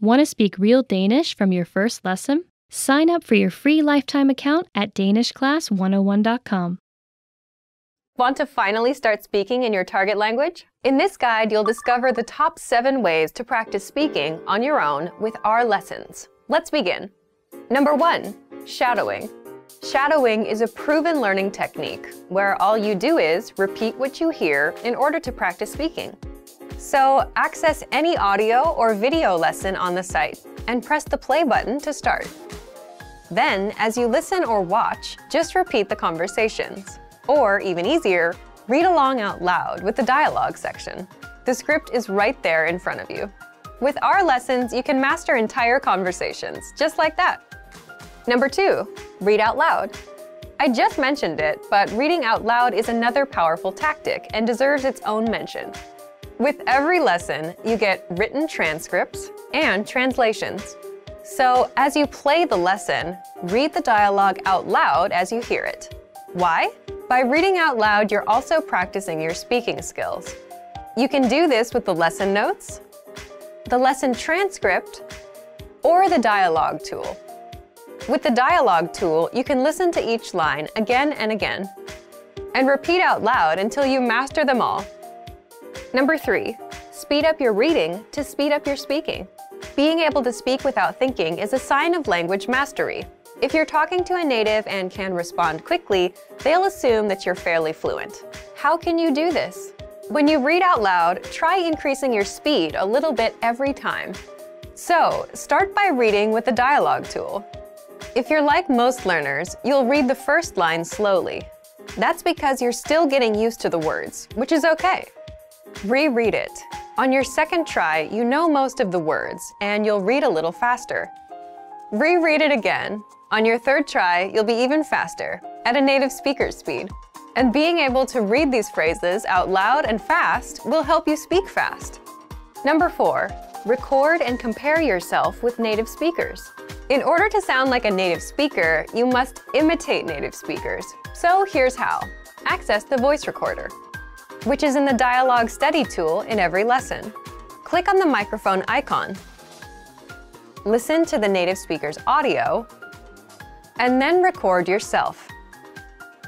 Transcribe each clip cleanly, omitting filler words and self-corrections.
Want to speak real Danish from your first lesson? Sign up for your free lifetime account at danishclass101.com. Want to finally start speaking in your target language? In this guide, you'll discover the top 7 ways to practice speaking on your own with our lessons. Let's begin. Number 1, shadowing. Shadowing is a proven learning technique where all you do is repeat what you hear in order to practice speaking. So access any audio or video lesson on the site and press the play button to start. Then, as you listen or watch, just repeat the conversations. Or, even easier, read along out loud with the dialogue section. The script is right there in front of you. With our lessons, you can master entire conversations, just like that. Number 2, read out loud. I just mentioned it, but reading out loud is another powerful tactic and deserves its own mention. With every lesson, you get written transcripts and translations. So, as you play the lesson, read the dialogue out loud as you hear it. Why? By reading out loud, you're also practicing your speaking skills. You can do this with the lesson notes, the lesson transcript, or the dialogue tool. With the dialogue tool, you can listen to each line again and again, and repeat out loud until you master them all. Number 3, speed up your reading to speed up your speaking. Being able to speak without thinking is a sign of language mastery. If you're talking to a native and can respond quickly, they'll assume that you're fairly fluent. How can you do this? When you read out loud, try increasing your speed a little bit every time. So, start by reading with the dialogue tool. If you're like most learners, you'll read the first line slowly. That's because you're still getting used to the words, which is okay. Reread it. On your second try, you know most of the words, and you'll read a little faster. Reread it again. On your third try, you'll be even faster, at a native speaker's speed. And being able to read these phrases out loud and fast will help you speak fast. Number 4, record and compare yourself with native speakers. In order to sound like a native speaker, you must imitate native speakers. So here's how. Access the voice recorder, which is in the Dialogue Study tool in every lesson. Click on the microphone icon. Listen to the native speaker's audio, and then record yourself.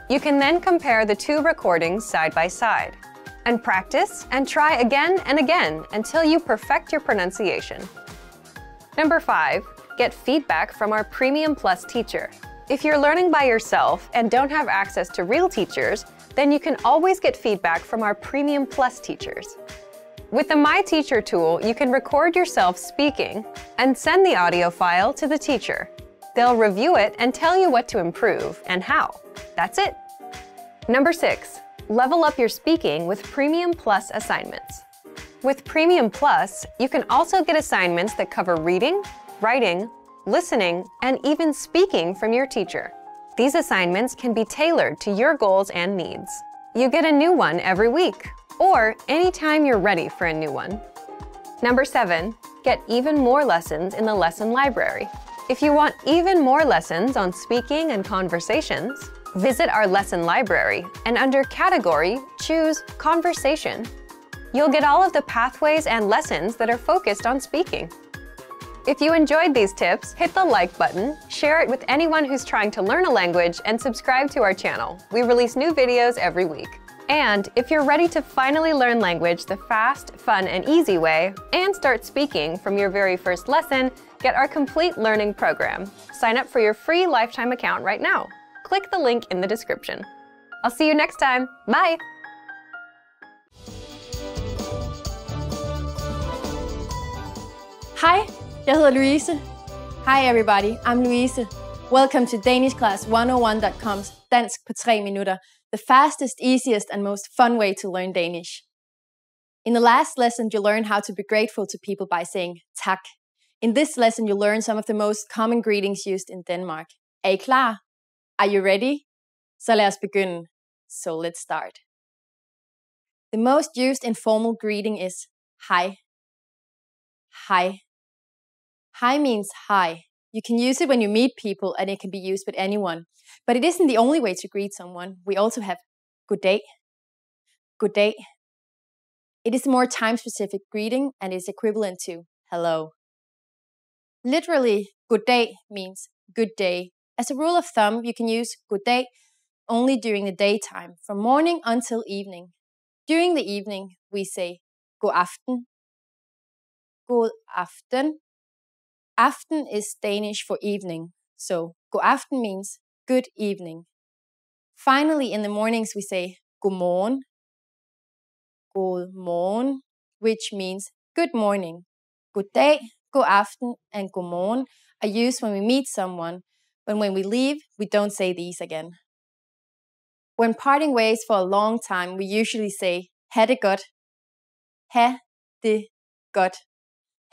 You can then compare the 2 recordings side by side, and practice and try again and again until you perfect your pronunciation. Number 5, get feedback from our Premium Plus teacher. If you're learning by yourself and don't have access to real teachers, then you can always get feedback from our Premium Plus teachers. With the My Teacher tool, you can record yourself speaking and send the audio file to the teacher. They'll review it and tell you what to improve and how. That's it. Number 6, level up your speaking with Premium Plus assignments. With Premium Plus, you can also get assignments that cover reading, writing, listening, and even speaking from your teacher. These assignments can be tailored to your goals and needs. You get a new one every week, or anytime you're ready for a new one. Number 7, get even more lessons in the lesson library. If you want even more lessons on speaking and conversations, visit our lesson library and under Category, choose Conversation. You'll get all of the pathways and lessons that are focused on speaking. If you enjoyed these tips, hit the like button, share it with anyone who's trying to learn a language, and subscribe to our channel. We release new videos every week. And if you're ready to finally learn language the fast, fun, and easy way, and start speaking from your very first lesson, get our complete learning program. Sign up for your free lifetime account right now. Click the link in the description. I'll see you next time. Bye! Hej, jeg hedder Louise. Hi everybody, I'm Louise. Welcome to DanishClass101.com's Dansk på 3 minutter, the fastest, easiest, and most fun way to learn Danish. In the last lesson, you learned how to be grateful to people by saying tak. In this lesson, you learn some of the most common greetings used in Denmark. Er I klar? Are you ready? Så lad os begynde. So let's start. The most used informal greeting is hej. Hej. Hi means hi. You can use it when you meet people and it can be used with anyone. But it isn't the only way to greet someone. We also have goddag. Goddag. It is a more time-specific greeting and is equivalent to hello. Literally, goddag means good day. As a rule of thumb, you can use goddag only during the daytime, from morning until evening. During the evening, we say Godaften. Godaften. Aften is Danish for evening, so Godaften means good evening. Finally, in the mornings, we say Godmorgen. Godmorgen, which means good morning. Goddag, Godaften, and Godmorgen are used when we meet someone, but when we leave, we don't say these again. When parting ways for a long time, we usually say ha' det godt. Ha' det godt.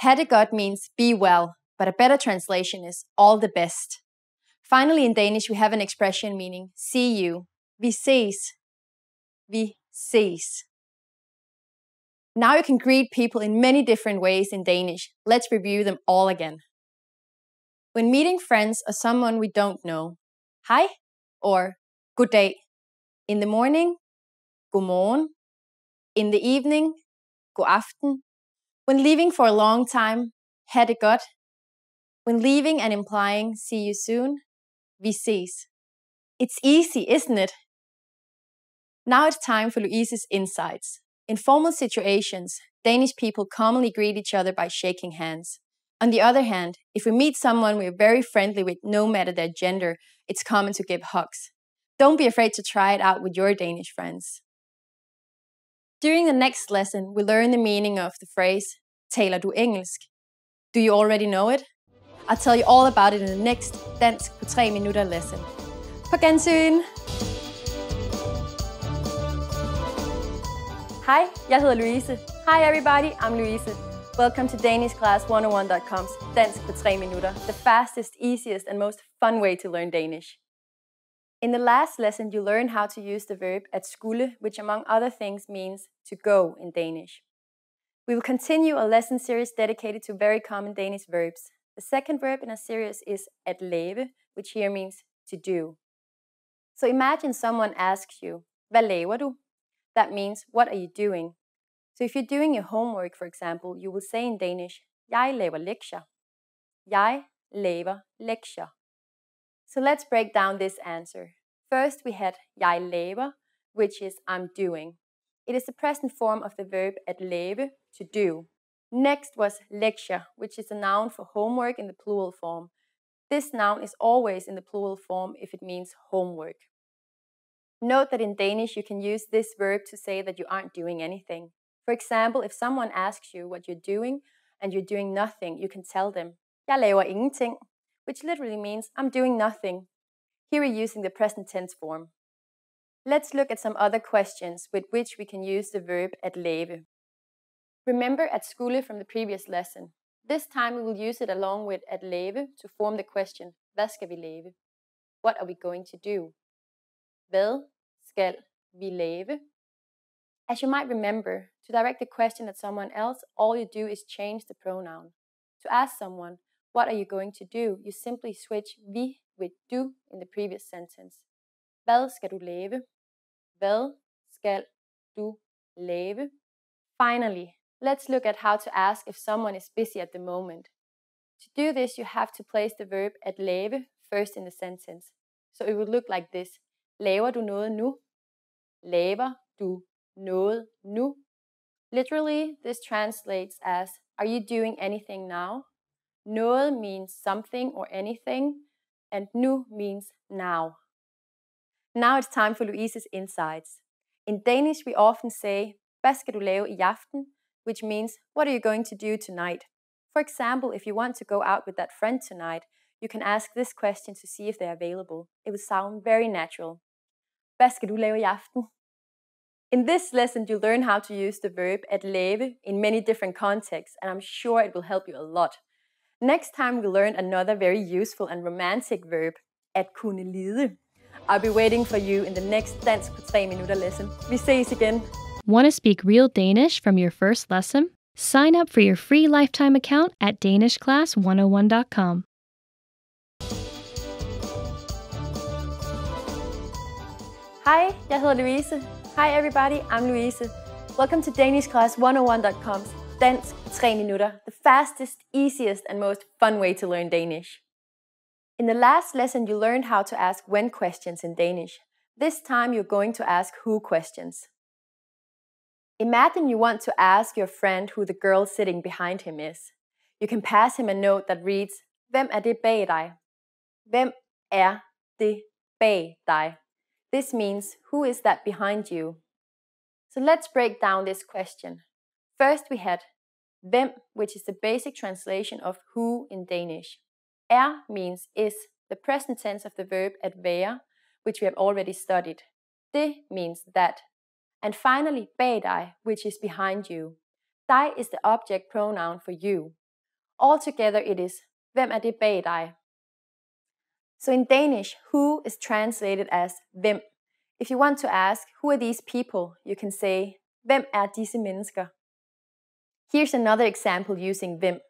Ha' det godt means be well, but a better translation is all the best. Finally, in Danish, we have an expression meaning see you. Vi ses. Vi ses. Now you can greet people in many different ways in Danish. Let's review them all again. When meeting friends or someone we don't know, hej or goddag. In the morning, godmorgen. In the evening, godaften. When leaving for a long time, ha' det godt. When leaving and implying see you soon, vi ses. It's easy, isn't it? Now it's time for Louise's insights. In formal situations, Danish people commonly greet each other by shaking hands. On the other hand, if we meet someone we're very friendly with, no matter their gender, it's common to give hugs. Don't be afraid to try it out with your Danish friends. During the next lesson, we learn the meaning of the phrase, taler du engelsk? Do you already know it? I'll tell you all about it in the next Dansk på 3 minutter lesson. På gensyn! Hi, jeg hedder Louise. Hi everybody, I'm Louise. Welcome to DanishClass101.com's Dansk på 3 minutter, the fastest, easiest and most fun way to learn Danish. In the last lesson, you learned how to use the verb at skulle, which among other things means to go in Danish. We will continue a lesson series dedicated to very common Danish verbs. The second verb in a series is at lave, which here means to do. So imagine someone asks you, hvad laver du? That means, what are you doing? So if you're doing your homework, for example, you will say in Danish, jeg laver lektier. Jeg laver lektier. So let's break down this answer. First, we had jeg laver, which is I'm doing. It is the present form of the verb at lave, to do. Next was lektier, which is a noun for homework in the plural form. This noun is always in the plural form if it means homework. Note that in Danish you can use this verb to say that you aren't doing anything. For example, if someone asks you what you're doing and you're doing nothing, you can tell them, jeg laver ingenting, which literally means I'm doing nothing. Here we're using the present tense form. Let's look at some other questions with which we can use the verb at lave. Remember at skulle from the previous lesson. This time we will use it along with at lave to form the question, hvad skal vi lave? What are we going to do? Hvad skal vi lave? As you might remember, to direct the question at someone else, all you do is change the pronoun. To ask someone, what are you going to do? You simply switch vi with du in the previous sentence. Hvad skal du lave? Hvad skal du lave? Finally, let's look at how to ask if someone is busy at the moment. To do this, you have to place the verb at lave first in the sentence. So it would look like this. Laver du noget nu? Laver du noget nu? Literally, this translates as, are you doing anything now? Noget means something or anything, and nu means now. Now it's time for Louise's insights. In Danish, we often say, hvad skal du lave i aften? Which means, what are you going to do tonight? For example, if you want to go out with that friend tonight, you can ask this question to see if they're available. It will sound very natural. Hvad skal du lave i aften? In this lesson, you'll learn how to use the verb at lave in many different contexts, and I'm sure it will help you a lot. Next time, we'll learn another very useful and romantic verb, at kunne lide. I'll be waiting for you in the next Dansk på 3 minutter lesson. Vi ses igen. Want to speak real Danish from your first lesson? Sign up for your free lifetime account at DanishClass101.com. Hi, jeg hedder Louise. Hi everybody, I'm Louise. Welcome to DanishClass101.com's Dansk på 3 minutter, the fastest, easiest and most fun way to learn Danish. In the last lesson, you learned how to ask when questions in Danish. This time, you're going to ask who questions. Imagine you want to ask your friend who the girl sitting behind him is. You can pass him a note that reads, Hvem er det bag dig? Hvem er det bag dig? This means, who is that behind you? So let's break down this question. First we had hvem, which is the basic translation of who in Danish. Er means is, the present tense of the verb at være, which we have already studied. Det means that. And finally, bag dig, which is behind you. Dig is the object pronoun for you. Altogether it is, hvem er det bag dig? So in Danish, who is translated as hvem. If you want to ask, who are these people, you can say, hvem er disse mennesker? Here's another example using hvem.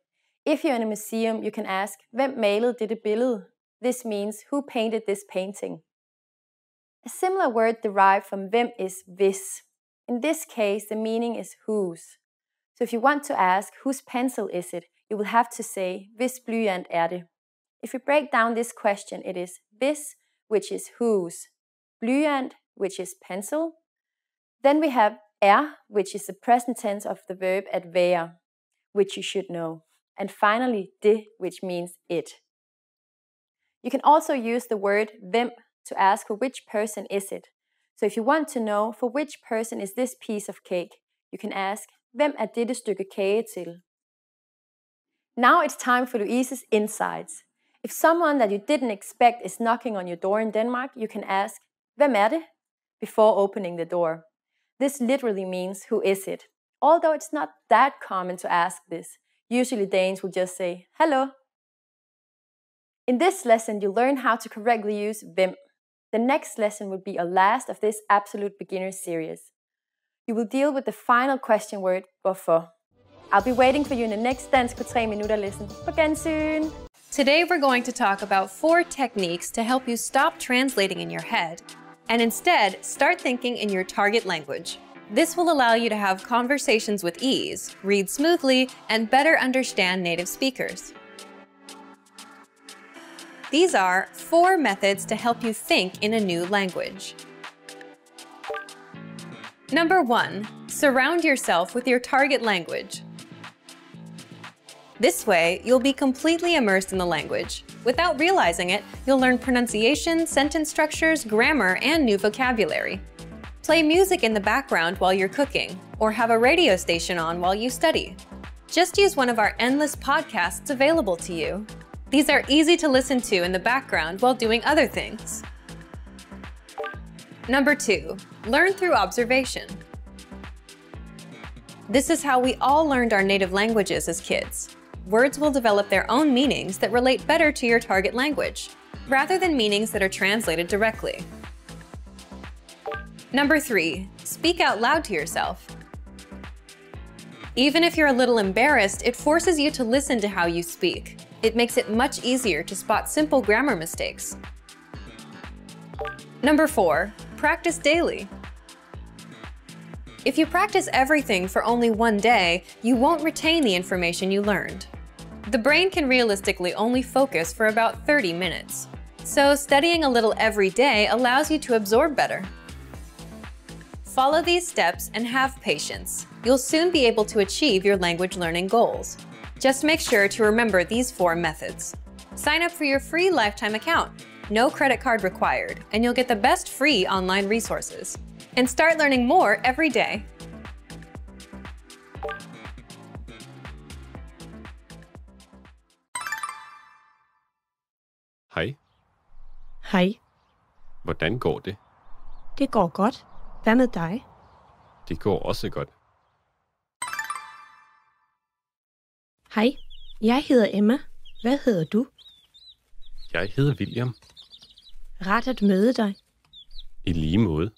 If you're in a museum, you can ask, hvem malede dette billede? This means, who painted this painting? A similar word derived from hvem is hvis. In this case, the meaning is whose. So if you want to ask, whose pencil is it? You will have to say, hvis blyant er det? If we break down this question, it is hvis, which is whose, blyant, which is pencil. Then we have er, which is the present tense of the verb at være, which you should know. And finally, det, which means it. You can also use the word hvem to ask for which person is it. So if you want to know for which person is this piece of cake, you can ask, hvem er dette stykke kage til? Now it's time for Louise's insights. If someone that you didn't expect is knocking on your door in Denmark, you can ask, hvem er det? Before opening the door. This literally means, who is it? Although it's not that common to ask this. Usually Danes will just say, hello. In this lesson, you learn how to correctly use hvem. The next lesson will be a last of this absolute beginner series. You will deal with the final question word, hvorfor. I'll be waiting for you in the next Dansk på 3 minutter lesson. På gensyn! Today we're going to talk about 4 techniques to help you stop translating in your head and instead start thinking in your target language. This will allow you to have conversations with ease, read smoothly, and better understand native speakers. These are 4 methods to help you think in a new language. Number 1, surround yourself with your target language. This way, you'll be completely immersed in the language. Without realizing it, you'll learn pronunciation, sentence structures, grammar, and new vocabulary. Play music in the background while you're cooking, or have a radio station on while you study. Just use one of our endless podcasts available to you. These are easy to listen to in the background while doing other things. Number 2, learn through observation. This is how we all learned our native languages as kids. Words will develop their own meanings that relate better to your target language, rather than meanings that are translated directly. Number 3, speak out loud to yourself. Even if you're a little embarrassed, it forces you to listen to how you speak. It makes it much easier to spot simple grammar mistakes. Number 4, practice daily. If you practice everything for only one day, you won't retain the information you learned. The brain can realistically only focus for about 30 minutes. So studying a little every day allows you to absorb better. Follow these steps and have patience. You'll soon be able to achieve your language learning goals. Just make sure to remember these 4 methods. Sign up for your free lifetime account. No credit card required, and you'll get the best free online resources. And start learning more every day. Hej. Hej, Hvordan går det? det går godt. Hvad med dig? Det går også godt. Hej, jeg hedder Emma. Hvad hedder du? Jeg hedder William. Rart at møde dig. I lige måde.